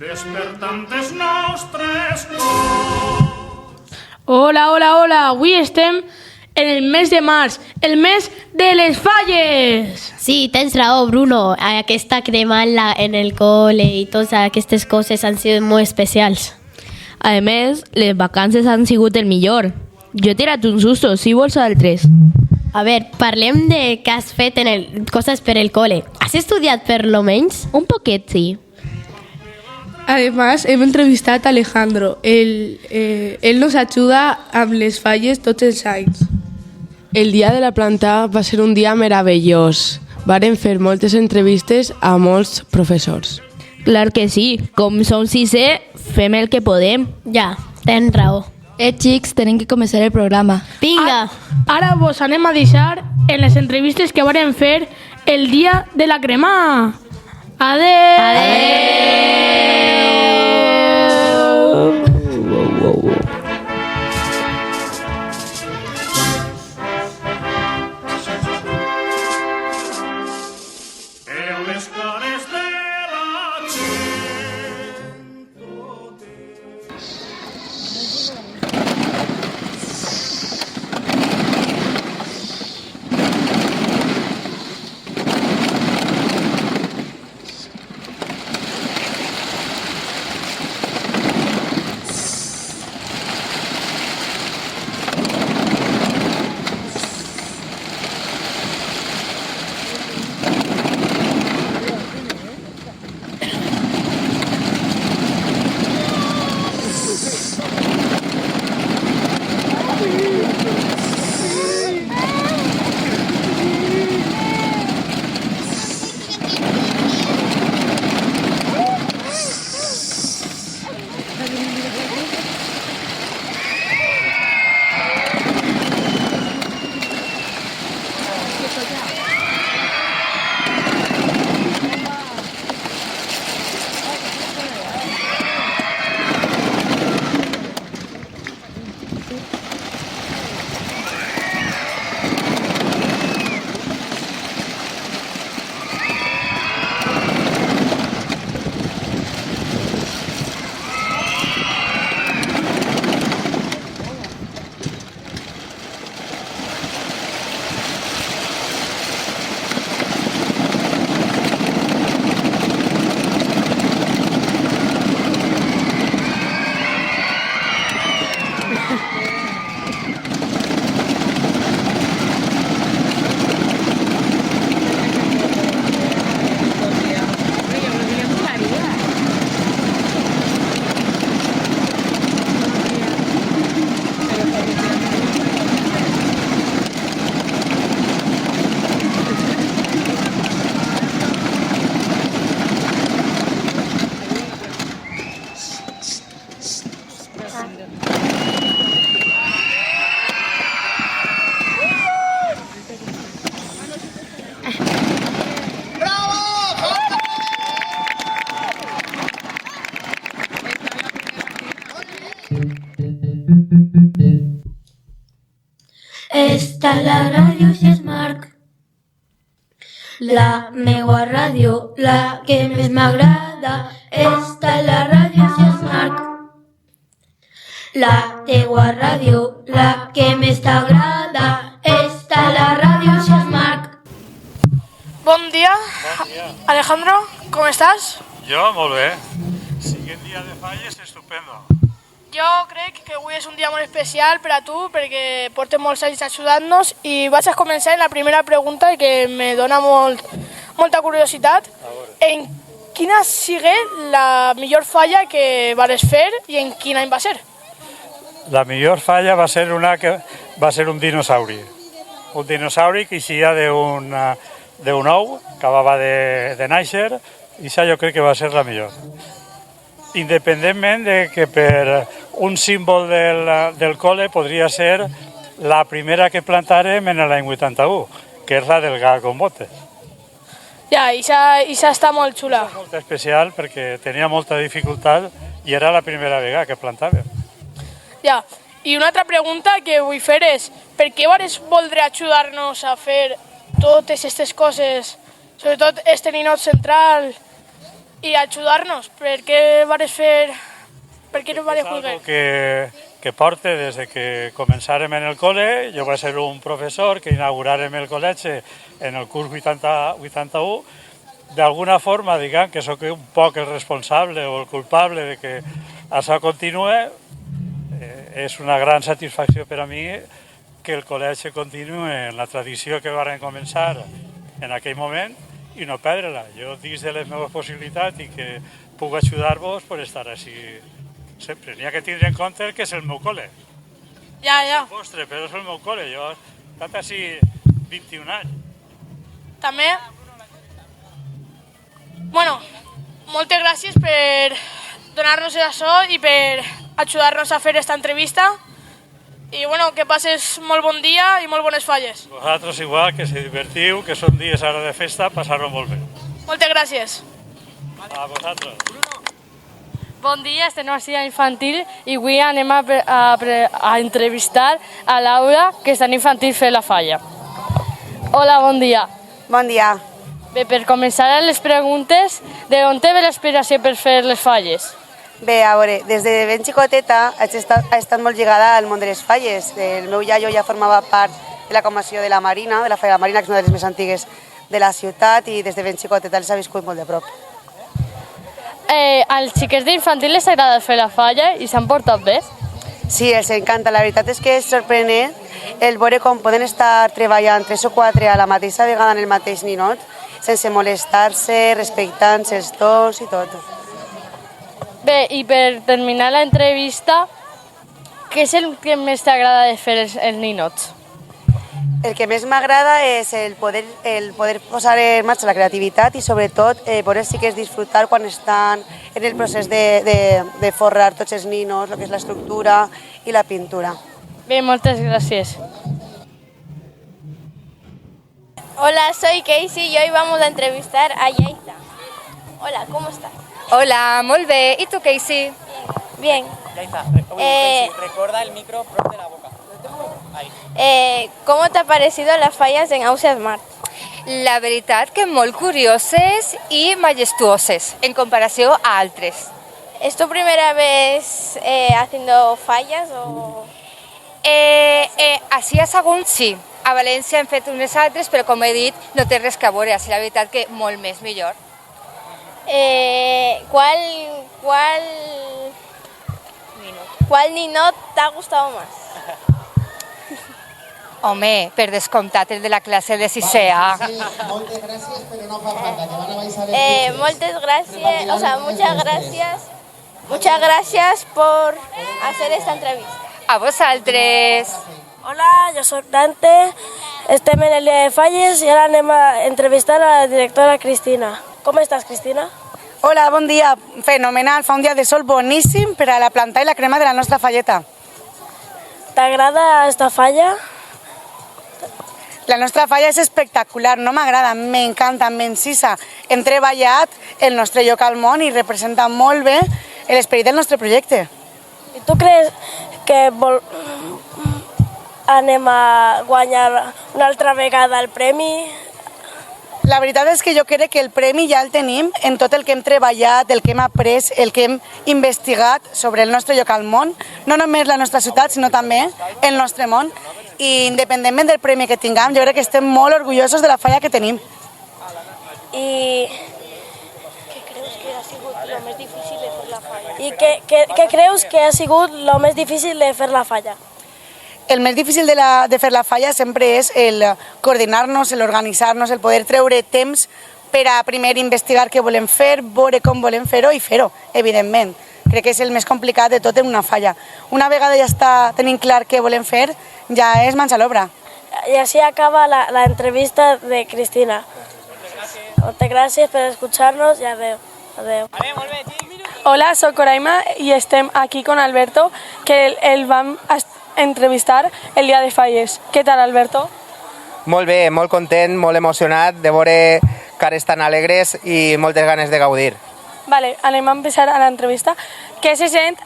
despertant els nostres cors. Hola, hola, hola. Avui estem en el mes de març, el mes de les falles. Sí, tens raó, Bruno. Aquesta crema en el cole i totes aquestes coses han sigut molt especials. A més, les vacances han sigut el millor. Jo he tirat un susto, si vols altres. A ver, parlem de què has fet coses per el cole. Has estudiat per lo menys? Un poquet, sí. Además, hem entrevistat a Alejandro. Él nos ayuda amb les falles tots els anys. El dia de la planta va ser un dia meravellós. Varen fer moltes entrevistes a molts professors. Clar que sí, com som sisè, fem el que podem. Ja, tens raó. Xics, tenim que començar el programa. Vinga! Ara vos anem a deixar en les entrevistes que varen fer el dia de la crema. Adeu! En les cares de la gent tot Esta la ràdio si és Marc, la meua ràdio, la que més m'agrada. Esta la ràdio si és Marc, la teua ràdio, la que més t'agrada. Esta la ràdio si és Marc. Bon dia, Alejandro, ¿cómo estás? Jo, molt bé. Siguent dia de falles, estupendo. Jo crec que avui és un dia molt especial per a tu perquè portes molts anys ajudant-nos i vaig a començar en la primera pregunta que me dona molta curiositat. En quina sigui la millor falla que vas fer i en quin any va ser? La millor falla va ser un dinosauri. Un dinosauri que eixia d'un ou, acabava de néixer, i això jo crec que va ser la millor. Independentment de que per un símbol del col·le podria ser la primera que plantàrem en l'any 81, que és la del gat con botes. Ja, i això està molt xula. Molt especial perquè tenia molta dificultat i era la primera vegada que plantàvem. Ja, i una altra pregunta que vull fer és per què vas voler ajudar-nos a fer totes aquestes coses, sobretot este ninot central? i ajudar-nos. Per què vares fer... Per què no vares És algo voler? que porte des de que començàrem en el col·le. Jo vaig ser un professor que inauguràrem el col·legi en el curs 80-81. D'alguna forma, diguem que sóc un poc el responsable o el culpable de que això continue. És una gran satisfacció per a mi que el col·legi continue en la tradició que varen començar en aquell moment i no perdre-la. Jo, dins de les meves possibilitats i que puc ajudar-vos per estar així sempre. N'hi ha que tindre en compte que és el meu col·le. Ja. És el vostre, però és el meu col·le. Jo he estat així 21 anys. També... Bueno, moltes gràcies per donar-nos això i per ajudar-nos a fer aquesta entrevista. I bueno, que passes molt bon dia i molt bones falles. Vosaltres igual, que se divertiu, que són dies ara de festa, passar-ho molt bé. Moltes gràcies. A vosaltres. Bon dia, estem a Cida Infantil i avui anem a entrevistar a Laura, que està en infantil fer la falla. Hola, bon dia. Bon dia. Bé, per començar les preguntes, d'on té ve l'inspiració per fer les falles? Bé, a veure, des de ben xicoteta he estat molt lligada al món de les falles. El meu iaio ja formava part de la comissió de la Marina, de la Falla de la Marina, que és una de les més antigues de la ciutat, i des de ben xicoteta les ha viscut molt de prop. Als xiquets d'infantil les agrada fer la falla i s'han portat bé? Sí, els encanta. La veritat és que és sorprenent el veure com poden estar treballant 3 o 4 a la mateixa vegada en el mateix ninot, sense molestar-se, respectant-se els dos i tot. Bé, i per terminar l'entrevista, què és el que més t'agrada de fer els ninots? El que més m'agrada és el poder posar en marxa la creativitat i sobretot poder sí que és disfrutar quan estan en el procés de forrar tots els ninos, el que és l'estructura i la pintura. Bé, moltes gràcies. Hola, soy Casey y hoy vamos a entrevistar a Yaita. Hola, ¿cómo estás? Hola, molt bé. ¿Y tú, Casey? Bien. Yaita, recuerda el micro de la boca. ¿Cómo te ha parecido las fallas en Ausia Smart? La veritat que molt curioses i majestuoses en comparació a altres. ¿Es tu primera vez haciendo fallas o...? Així a Sagunt sí. A València hem fet unes altres, però com he dit, no té res que veure. Així la veritat que molt més millor. ¿Cuál ninot te ha gustado más? Home, per descomptat, el de la classe de 6è A. Muchas gracias. Muchas gracias por hacer esta entrevista. A vosaltres. Hola, jo soc Dante, estem en el dia de falles i ara anem a entrevistar a la directora Cristina. Com estàs, Cristina? Hola, bon dia. Fenomenal. Fa un dia de sol boníssim per a la planta i la crema de la nostra falleta. T'agrada esta falla? La nostra falla és espectacular, no m'agrada, m'encanta, m'encisa. Hem treballat el nostre lloc al món i representa molt bé l'esperit del nostre projecte. I tu creus que anem a guanyar una altra vegada el premi? La veritat és que jo crec que el premi ja el tenim en tot el que hem treballat, el que hem après, el que hem investigat sobre el nostre lloc al món, no només la nostra ciutat, sinó també el nostre món. I independentment del premi que tinguem, jo crec que estem molt orgullosos de la falla que tenim. I què creus que ha sigut el més difícil de fer la falla? El més difícil de fer la falla sempre és el coordinar-nos, l'organitzar-nos, el poder treure temps per a primer investigar què volem fer, veure com volem fer-ho i fer-ho, evidentment. Crec que és el més complicat de tot en una falla. Una vegada ja està tenint clar què volem fer, ja és mans a l'obra. I així acaba la entrevista de Cristina. Moltes gràcies per escuchar-nos i adeu. Adeu. Hola, soc Coraima i estem aquí con Alberto, que el vam entrevistar el dia de falles. Què tal, Alberto? Molt bé, molt content, molt emocionat de veure cares tan alegres i moltes ganes de gaudir. Vale, anem a empezar a l'entrevista. Què se sent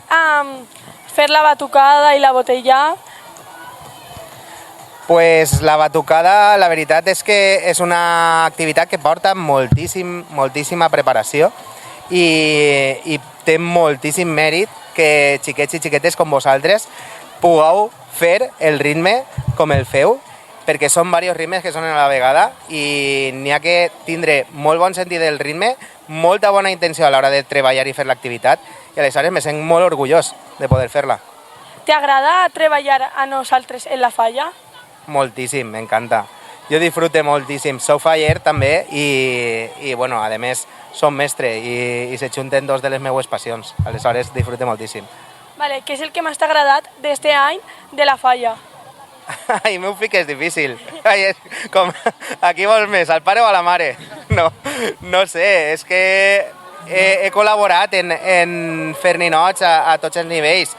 fer la batucada i la botella? Pues la batucada, la veritat és que és una activitat que porta moltíssima preparació i té moltíssim mèrit que xiquets i xiquetes com vosaltres pugueu fer el ritme com el feu, perquè són diversos ritmes que són a la vegada i n'hi ha que tindre molt bon sentit del ritme, molta bona intenció a l'hora de treballar i fer l'activitat i aleshores me sent molt orgullós de poder fer-la. T'agrada treballar a nosaltres en la falla? Moltíssim, m'encanta. Jo disfrute moltíssim. Soc faller també i bueno, a més, som mestre i se junten dos de les meues passions. Aleshores, disfrute moltíssim. Vale, què és el que més t'ha agradat d'este any de la falla? Ai, meu fill és difícil. Ai, com, a qui vols més, al pare o a la mare? No sé, és que he col·laborat en fer ninots a tots els nivells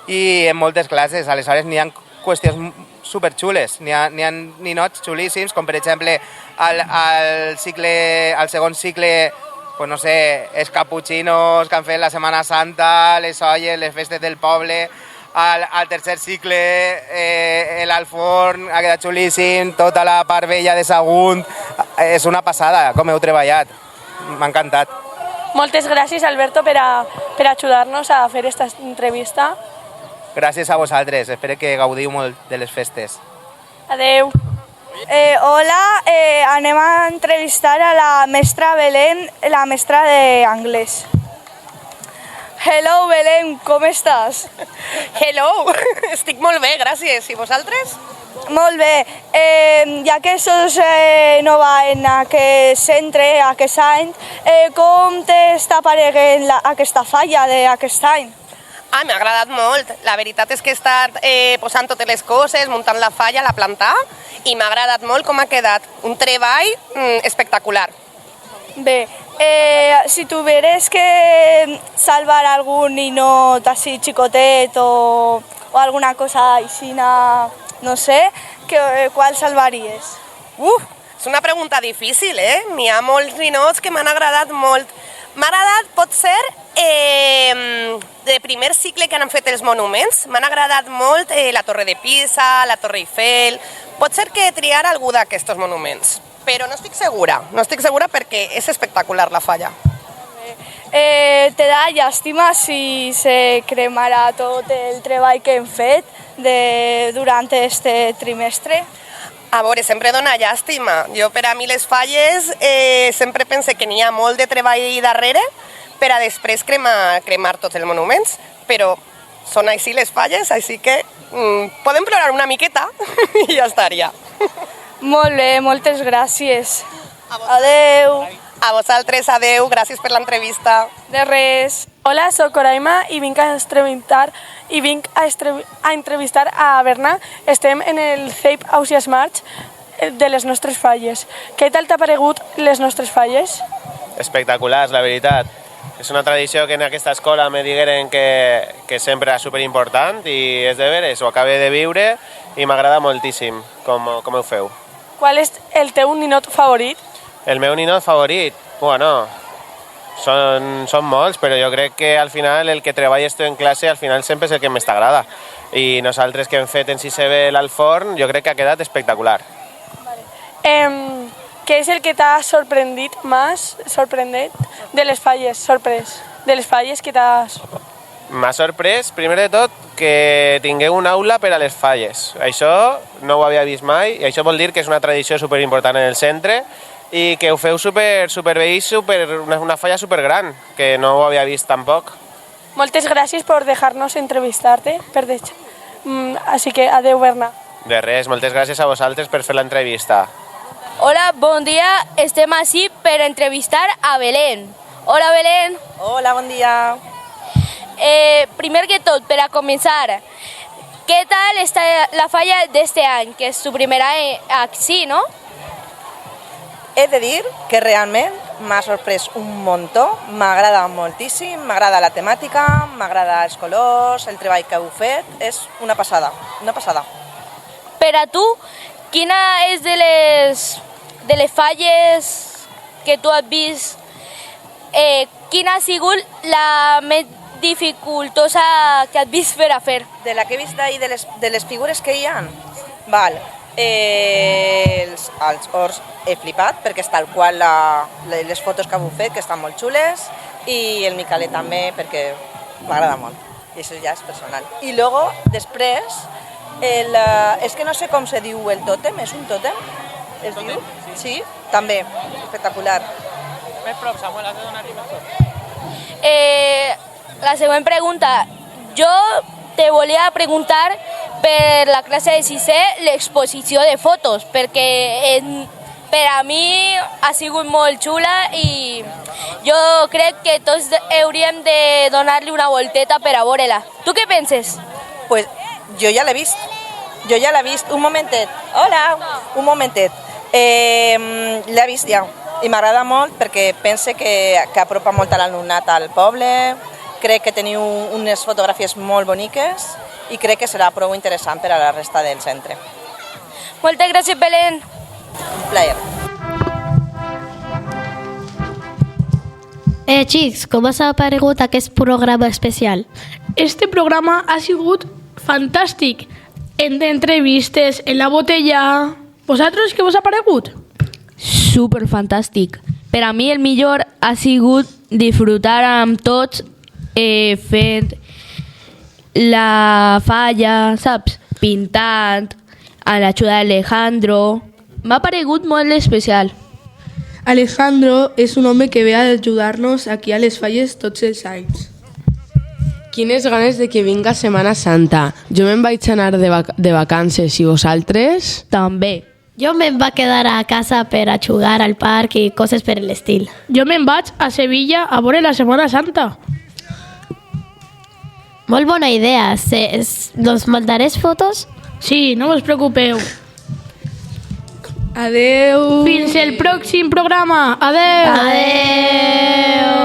i en moltes classes, aleshores n'hi ha qüestions superxules, n'hi ha ninots xulíssims, com per exemple al segon cicle, pues no sé, els caputxinos que han fet la Setmana Santa, les olles, les festes del poble, al tercer cicle l'Alforn ha quedat xulíssim, tota la part vella de Sagunt, és una passada com heu treballat, m'ha encantat. Moltes gràcies, Alberto, per ajudar-nos a fer aquesta entrevista. Gràcies a vosaltres, espero que gaudiu molt de les festes. Adeu. Hola, anem a entrevistar a la mestra Belén, la mestra d'anglès. Hello, Belén, com estàs? Hello, estic molt bé, gràcies. I vosaltres? Molt bé. Ja que sos nova en aquest centre, aquest any, com t'està apareguent aquesta falla d'aquest any? M'ha agradat molt. La veritat és que he estat posant totes les coses, muntant la falla, la plantar, i m'ha agradat molt com ha quedat. Un treball espectacular. Bé, si tuvieres que salvar algún ninot así chicotet o alguna cosa així, no sé, ¿cuál salvaries? És una pregunta difícil, N'hi ha molts ninots que m'han agradat molt. M'ha agradat, pot ser, de primer cicle que han fet els monuments. M'han agradat molt la Torre de Pisa, la Torre Eiffel. Pot ser que triar algú d'aquests monuments, però no estic segura perquè és espectacular la falla. Te da llàstima si se cremara tot el treball que hem fet durant este trimestre? A veure, sempre dona llàstima. Jo, per a mi, les falles sempre pense que n'hi ha molt de treball darrere per a després cremar tots els monuments, però són així les falles, així que podem plorar una miqueta i ja estaria. Molt bé, moltes gràcies. Adeu. A vosaltres, adeu, gràcies per l'entrevista. De res. Hola, soc Coraima i vinc a entrevistar a Berna. Estem en el CEIP Ausias March de les nostres falles. Què tal t'ha paregut les nostres falles? Espectaculars, la veritat. És una tradició que en aquesta escola me digueren que sempre era superimportant i és de veres, ho acabé de viure i m'agrada moltíssim com ho feu. Qual és el teu ninot favorit? El meu ninot favorit? Bueno, són molts, però jo crec que al final el que treballes tu en classe al final sempre és el que més t'agrada. I nosaltres que hem fet en 6è B l'Alforn, jo crec que ha quedat espectacular. Què és el que t'ha sorprendit de les falles? De les falles que t'has... M'ha sorprès, primer de tot, que tingueu una aula per a les falles. Això no ho havia vist mai i això vol dir que és una tradició superimportant en el centre i que ho feu superbé i una falla supergran, que no ho havia vist tampoc. Moltes gràcies per deixar-nos entrevistar-te. Així que adeu, Berna. De res, moltes gràcies a vosaltres per fer l'entrevista. Hola, bon dia. Estem així per entrevistar a Belén. Hola, Belén. Hola, bon dia. Primer que tot, per a començar, què tal està la falla d'este any, que és tu primera aquí, no? He de dir que realment m'ha sorprès un muntó, m'agrada moltíssim, m'agrada la temàtica, m'agrada els colors, el treball que heu fet, és una passada, una passada. Per a tu, quina és de les falles que tu has vist, quina ha sigut la més dificultosa que has vist per a fer? De la que he vist d'ahir, de les figures que hi ha? Val. Els horts he flipat perquè és tal qual les fotos que heu fet, que estan molt xules. i el Micalet també, perquè m'agrada molt. I això ja és personal. I luego, després, és que no sé com se diu el tòtem, és un tòtem? Es diu? Sí, també, espectacular. Més prop, Samuel, has de donar-hi més prop. La següent pregunta. Jo te volia preguntar per la classe de sisè l'exposició de fotos, perquè per a mi ha sigut molt xula i jo crec que tots hauríem de donar-li una volteta per a veure-la. Tu què penses? Pues jo ja l'he vist. Un momentet. Hola, un momentet. L'he vist ja i m'agrada molt perquè pense que apropa molt a l'alumnat al poble. Crec que teniu unes fotografies molt boniques i crec que serà prou interessant per a la resta del centre. Moltes gràcies, Belén. Un plaer. Xics, com us ha aparegut aquest programa especial? Este programa ha sigut fantàstic. En entrevistes, en la botella... Vosaltres què us ha paregut? Super fantàstic. Per a mi el millor ha sigut disfrutar amb tots fent la falla, saps? Pintant, a l'ajuda d'Alejandro. M'ha paregut molt especial. Alejandro és un home que ve a ajudar-nos aquí a les falles tots els anys. Quines ganes de que vinga Setmana Santa. Jo me'n vaig anar de vacances i vosaltres? També. Jo me'n va quedar a casa per a jugar al parc i coses per l'estil. Jo me'n vaig a Sevilla a veure la Setmana Santa. Molt bona idea. ¿Nos mandaràs fotos? Sí, no us preocupeu. Adeu. Fins el pròxim programa. Adeu. Adeu.